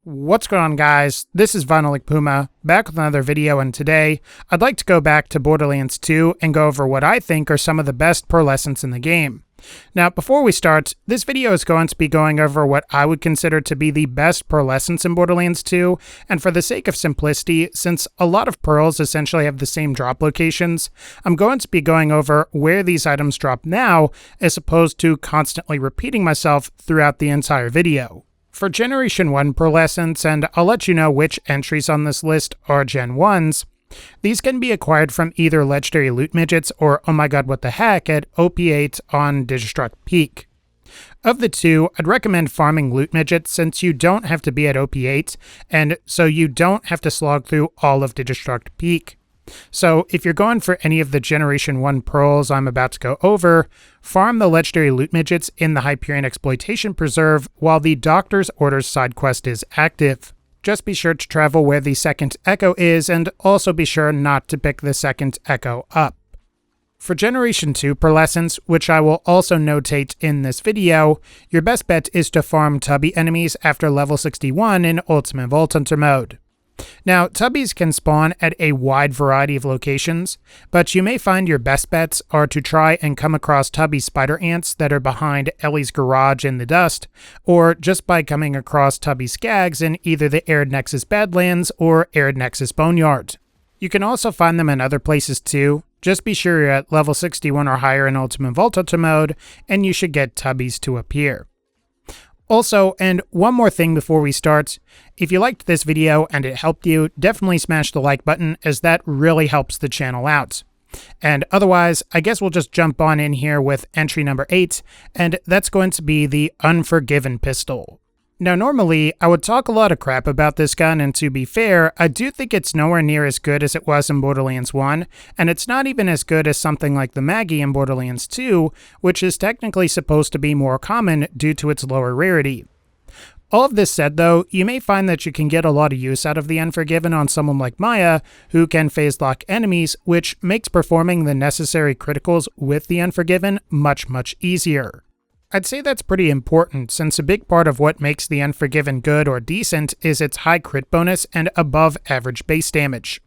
What's going on, guys? This is VinylicPuma, back with another video, and today I'd like to go back to Borderlands 2 and go over what I think are some of the best pearlescents in the game. Now, before we start, this video is going to be going over what I would consider to be the best pearlescents in Borderlands 2, and for the sake of simplicity, since a lot of pearls essentially have the same drop locations, I'm going to be going over where these items drop now, as opposed to constantly repeating myself throughout the entire video. For Generation 1 pearlescents, and I'll let you know which entries on this list are Gen 1s, these can be acquired from either Legendary Loot Midgets or Oh My God What the Heck at OP8 on Digistruct Peak. Of the two, I'd recommend farming Loot Midgets since you don't have to be at OP8, and so you don't have to slog through all of Digistruct Peak. So if you're going for any of the Generation 1 pearls I'm about to go over, farm the Legendary Loot Midgets in the Hyperion Exploitation Preserve while the Doctor's Orders side quest is active. Just be sure to travel where the second echo is, and also be sure not to pick the second echo up. For Generation 2 pearlescents, which I will also notate in this video, your best bet is to farm Tubby enemies after level 61 in Ultimate Vault Hunter mode. Now, Tubbies can spawn at a wide variety of locations, but you may find your best bets are to try and come across Tubby spider ants that are behind Ellie's garage in the dust, or just by coming across Tubby skags in either the Arid Nexus Badlands or Arid Nexus Boneyard. You can also find them in other places too. Just be sure you're at level 61 or higher in Ultimate Vault Hunter mode, and you should get Tubbies to appear. Also, and one more thing before we start, if you liked this video and it helped you, definitely smash the like button, as that really helps the channel out. And otherwise, I guess we'll just jump on in here with entry number 8, and that's going to be the Unforgiven Pistol. Now, normally, I would talk a lot of crap about this gun, and to be fair, I do think it's nowhere near as good as it was in Borderlands 1, and it's not even as good as something like the Maggie in Borderlands 2, which is technically supposed to be more common due to its lower rarity. All of this said, though, you may find that you can get a lot of use out of the Unforgiven on someone like Maya, who can phase lock enemies, which makes performing the necessary criticals with the Unforgiven much easier. I'd say that's pretty important, since a big part of what makes the Unforgiven good or decent is its high crit bonus and above average base damage.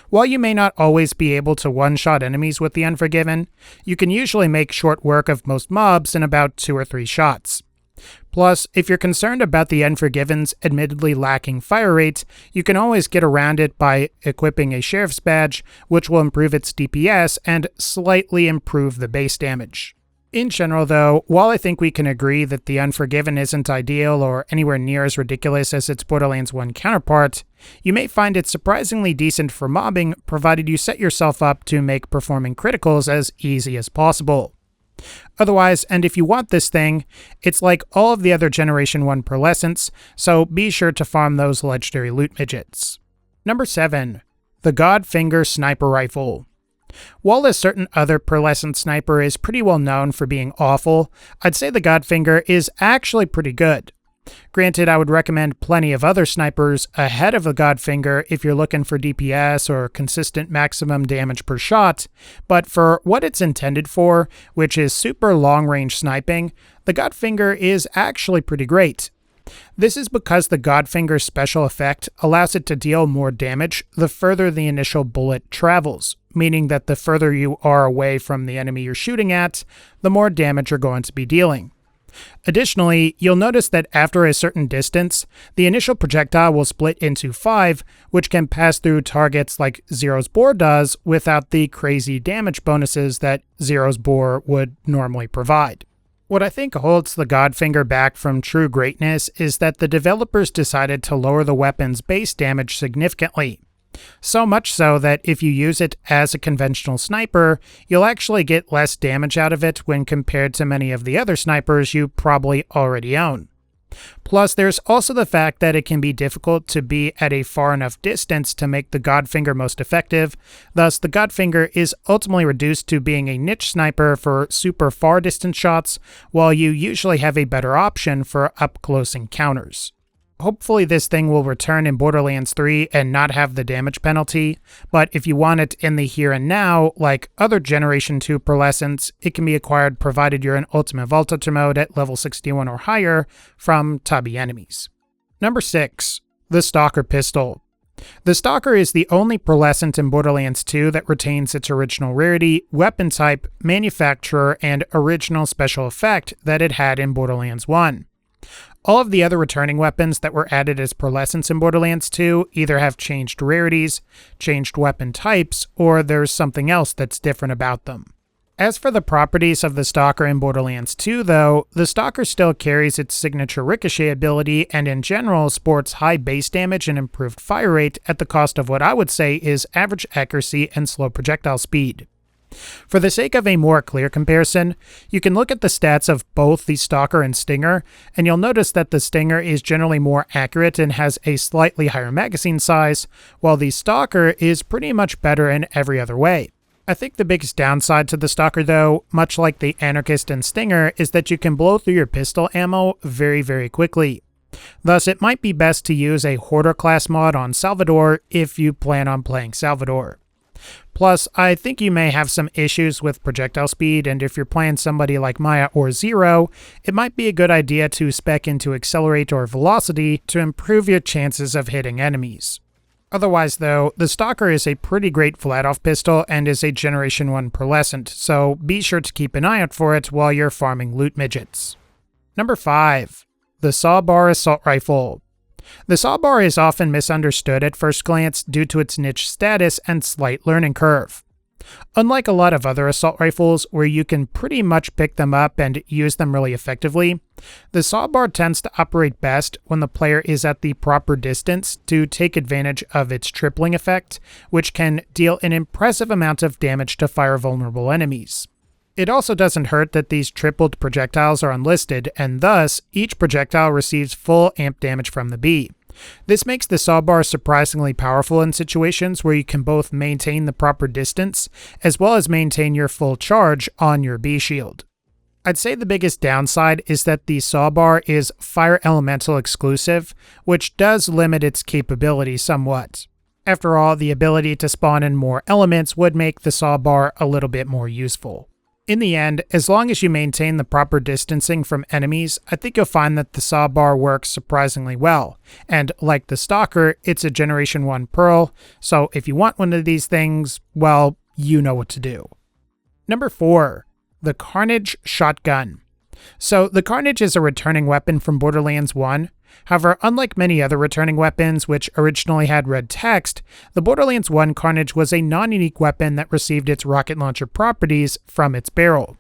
While you may not always be able to one-shot enemies with the Unforgiven, you can usually make short work of most mobs in about 2 or 3 shots. Plus, if you're concerned about the Unforgiven's admittedly lacking fire rate, you can always get around it by equipping a Sheriff's Badge, which will improve its DPS and slightly improve the base damage. In general, though, while I think we can agree that the Unforgiven isn't ideal or anywhere near as ridiculous as its Borderlands 1 counterpart, you may find it surprisingly decent for mobbing, provided you set yourself up to make performing criticals as easy as possible. Otherwise, and if you want this thing, it's like all of the other Generation 1 pearlescents, so be sure to farm those Legendary Loot Midgets. Number 7. The Godfinger Sniper Rifle. While a certain other pearlescent sniper is pretty well known for being awful, I'd say the Godfinger is actually pretty good. Granted, I would recommend plenty of other snipers ahead of the Godfinger if you're looking for DPS or consistent maximum damage per shot, but for what it's intended for, which is super long-range sniping, the Godfinger is actually pretty great. This is because the Godfinger's special effect allows it to deal more damage the further the initial bullet travels, meaning that the further you are away from the enemy you're shooting at, the more damage you're going to be dealing. Additionally, you'll notice that after a certain distance, the initial projectile will split into 5, which can pass through targets like Zero's Bore does without the crazy damage bonuses that Zero's Bore would normally provide. What I think holds the Godfinger back from true greatness is that the developers decided to lower the weapon's base damage significantly. So much so that if you use it as a conventional sniper, you'll actually get less damage out of it when compared to many of the other snipers you probably already own. Plus, there's also the fact that it can be difficult to be at a far enough distance to make the Godfinger most effective, thus the Godfinger is ultimately reduced to being a niche sniper for super far distance shots, while you usually have a better option for up-close encounters. Hopefully this thing will return in Borderlands 3 and not have the damage penalty, but if you want it in the here and now, like other Generation 2 pearlescents, it can be acquired provided you're in Ultimate Vault Hunter mode at level 61 or higher from Tubby enemies. Number 6. The Stalker Pistol. The Stalker is the only Pearlescent in Borderlands 2 that retains its original rarity, weapon type, manufacturer, and original special effect that it had in Borderlands 1. All of the other returning weapons that were added as Pearlescents in Borderlands 2 either have changed rarities, changed weapon types, or there's something else that's different about them. As for the properties of the Stalker in Borderlands 2 though, the Stalker still carries its signature ricochet ability and in general sports high base damage and improved fire rate at the cost of what I would say is average accuracy and slow projectile speed. For the sake of a more clear comparison, you can look at the stats of both the Stalker and Stinger, and you'll notice that the Stinger is generally more accurate and has a slightly higher magazine size, while the Stalker is pretty much better in every other way. I think the biggest downside to the Stalker though, much like the Anarchist and Stinger, is that you can blow through your pistol ammo very quickly. Thus, it might be best to use a Hoarder class mod on Salvador if you plan on playing Salvador. Plus, I think you may have some issues with projectile speed, and if you're playing somebody like Maya or Zero, it might be a good idea to spec into Accelerate or Velocity to improve your chances of hitting enemies. Otherwise though, the Stalker is a pretty great flat-off pistol and is a Generation 1 Pearlescent, so be sure to keep an eye out for it while you're farming loot midgets. Number 5. The Sawbar Assault Rifle. The Sawbar is often misunderstood at first glance due to its niche status and slight learning curve. Unlike a lot of other assault rifles where you can pretty much pick them up and use them really effectively, the Sawbar tends to operate best when the player is at the proper distance to take advantage of its tripling effect, which can deal an impressive amount of damage to fire-vulnerable enemies. It also doesn't hurt that these tripled projectiles are unlisted, and thus, each projectile receives full amp damage from the B. This makes the Sawbar surprisingly powerful in situations where you can both maintain the proper distance, as well as maintain your full charge on your B shield. I'd say the biggest downside is that the Sawbar is Fire Elemental exclusive, which does limit its capability somewhat. After all, the ability to spawn in more elements would make the Sawbar a little bit more useful. In the end, as long as you maintain the proper distancing from enemies, I think you'll find that the Sawbar works surprisingly well, and like the Stalker, it's a Generation 1 Pearl, so if you want one of these things, well, you know what to do. Number 4. The Carnage Shotgun. So the Carnage is a returning weapon from Borderlands 1. However, unlike many other returning weapons which originally had red text, the Borderlands 1 Carnage was a non-unique weapon that received its rocket launcher properties from its barrel.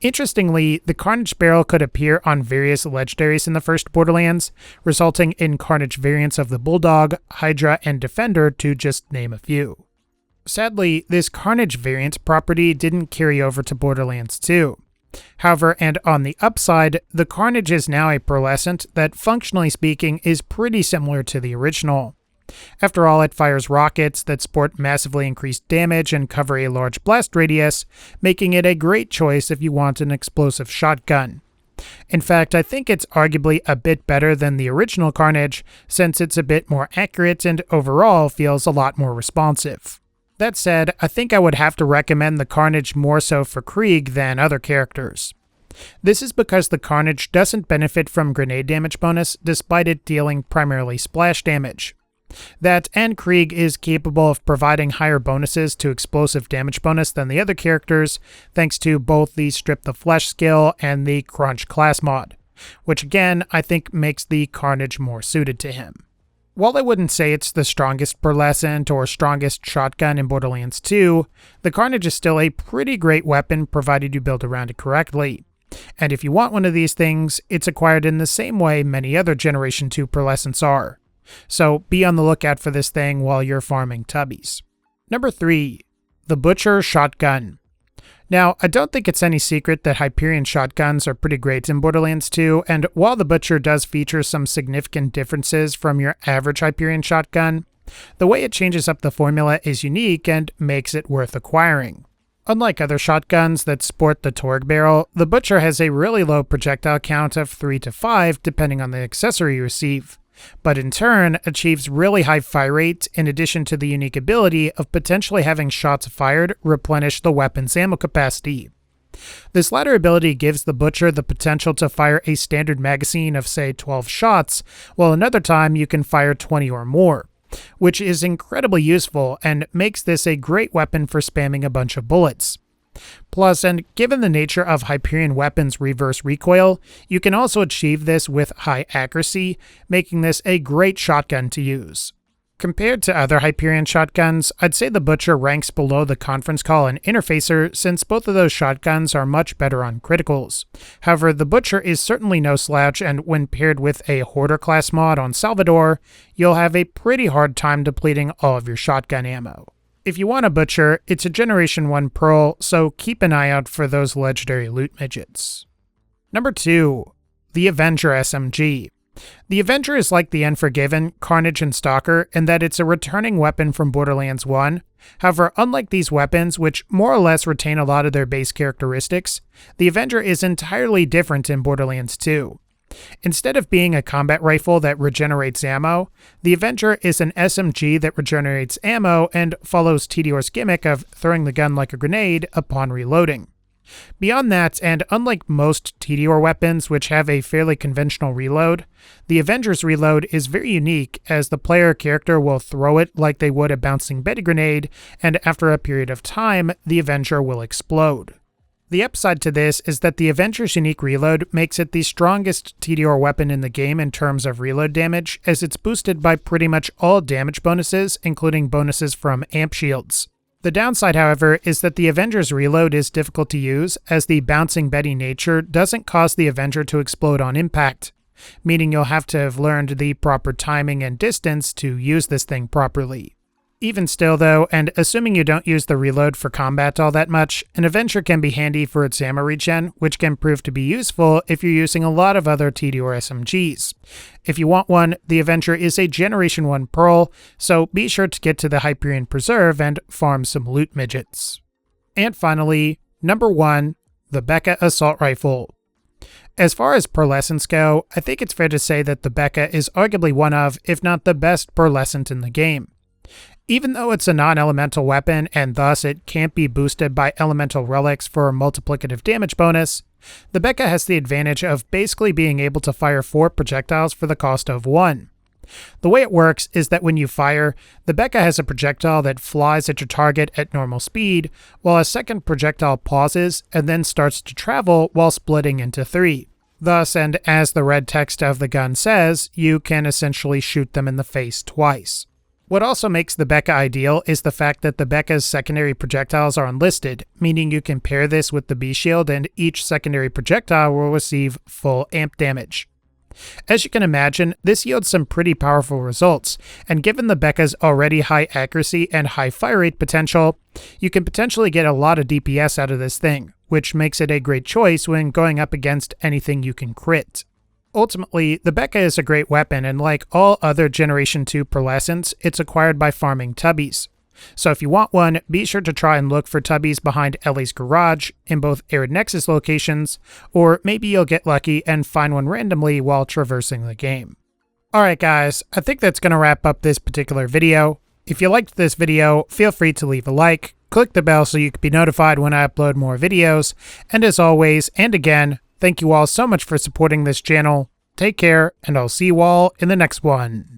Interestingly, the Carnage barrel could appear on various legendaries in the first Borderlands, resulting in Carnage variants of the Bulldog, Hydra, and Defender to just name a few. Sadly, this Carnage variant property didn't carry over to Borderlands 2. However, and on the upside, the Carnage is now a Pearlescent that, functionally speaking, is pretty similar to the original. After all, it fires rockets that sport massively increased damage and cover a large blast radius, making it a great choice if you want an explosive shotgun. In fact, I think it's arguably a bit better than the original Carnage, since it's a bit more accurate and overall feels a lot more responsive. That said, I think I would have to recommend the Carnage more so for Krieg than other characters. This is because the Carnage doesn't benefit from grenade damage bonus despite it dealing primarily splash damage. That and Krieg is capable of providing higher bonuses to explosive damage bonus than the other characters thanks to both the Strip the Flesh skill and the Crunch class mod, which again I think makes the Carnage more suited to him. While I wouldn't say it's the strongest Pearlescent or strongest shotgun in Borderlands 2, the Carnage is still a pretty great weapon provided you build around it correctly. And if you want one of these things, it's acquired in the same way many other Generation 2 Pearlescents are. So be on the lookout for this thing while you're farming tubbies. Number 3. The Butcher Shotgun. Now, I don't think it's any secret that Hyperion shotguns are pretty great in Borderlands 2, and while the Butcher does feature some significant differences from your average Hyperion shotgun, the way it changes up the formula is unique and makes it worth acquiring. Unlike other shotguns that sport the Torg barrel, the Butcher has a really low projectile count of 3 to 5 depending on the accessory you receive, but in turn achieves really high fire rate in addition to the unique ability of potentially having shots fired replenish the weapon's ammo capacity. This latter ability gives the Butcher the potential to fire a standard magazine of say 12 shots, while another time you can fire 20 or more, which is incredibly useful and makes this a great weapon for spamming a bunch of bullets. Plus, and given the nature of Hyperion weapons' reverse recoil, you can also achieve this with high accuracy, making this a great shotgun to use. Compared to other Hyperion shotguns, I'd say the Butcher ranks below the Conference Call and Interfacer since both of those shotguns are much better on criticals. However, the Butcher is certainly no slouch, and when paired with a Hoarder class mod on Salvador, you'll have a pretty hard time depleting all of your shotgun ammo. If you want a Butcher, it's a Generation 1 Pearl, so keep an eye out for those legendary loot midgets. Number 2. The Avenger SMG. The Avenger is like the Unforgiven, Carnage, and Stalker in that it's a returning weapon from Borderlands 1. However, unlike these weapons, which more or less retain a lot of their base characteristics, the Avenger is entirely different in Borderlands 2. Instead of being a combat rifle that regenerates ammo, the Avenger is an SMG that regenerates ammo and follows Tedior's gimmick of throwing the gun like a grenade upon reloading. Beyond that, and unlike most Tedior weapons which have a fairly conventional reload, the Avenger's reload is very unique as the player character will throw it like they would a bouncing Betty grenade, and after a period of time, the Avenger will explode. The upside to this is that the Avenger's unique reload makes it the strongest Tedior weapon in the game in terms of reload damage, as it's boosted by pretty much all damage bonuses, including bonuses from amp shields. The downside, however, is that the Avenger's reload is difficult to use, as the bouncing Betty nature doesn't cause the Avenger to explode on impact, meaning you'll have to have learned the proper timing and distance to use this thing properly. Even still though, and assuming you don't use the reload for combat all that much, an Avenger can be handy for its ammo regen, which can prove to be useful if you're using a lot of other Tedior SMGs. If you want one, the Avenger is a Generation 1 Pearl, so be sure to get to the Hyperion Preserve and farm some loot midgets. And finally, number 1, the Bekaa Assault Rifle. As far as Pearlescents go, I think it's fair to say that the Bekaa is arguably one of, if not the best Pearlescent in the game. Even though it's a non-elemental weapon and thus it can't be boosted by elemental relics for a multiplicative damage bonus, the Bekaa has the advantage of basically being able to fire 4 projectiles for the cost of 1. The way it works is that when you fire, the Bekaa has a projectile that flies at your target at normal speed, while a second projectile pauses and then starts to travel while splitting into 3. Thus, and as the red text of the gun says, you can essentially shoot them in the face twice. What also makes the Bekaa ideal is the fact that the Bekaa's secondary projectiles are unlisted, meaning you can pair this with the B-Shield and each secondary projectile will receive full amp damage. As you can imagine, this yields some pretty powerful results, and given the Bekaa's already high accuracy and high fire rate potential, you can potentially get a lot of DPS out of this thing, which makes it a great choice when going up against anything you can crit. Ultimately, the Bekaa is a great weapon, and like all other Generation 2 Pearlescents, it's acquired by farming tubbies. So if you want one, be sure to try and look for tubbies behind Ellie's garage in both Arid Nexus locations, or maybe you'll get lucky and find one randomly while traversing the game. Alright guys, I think that's going to wrap up this particular video. If you liked this video, feel free to leave a like, click the bell so you can be notified when I upload more videos, and as always, and again, thank you all so much for supporting this channel. Take care, and I'll see you all in the next one.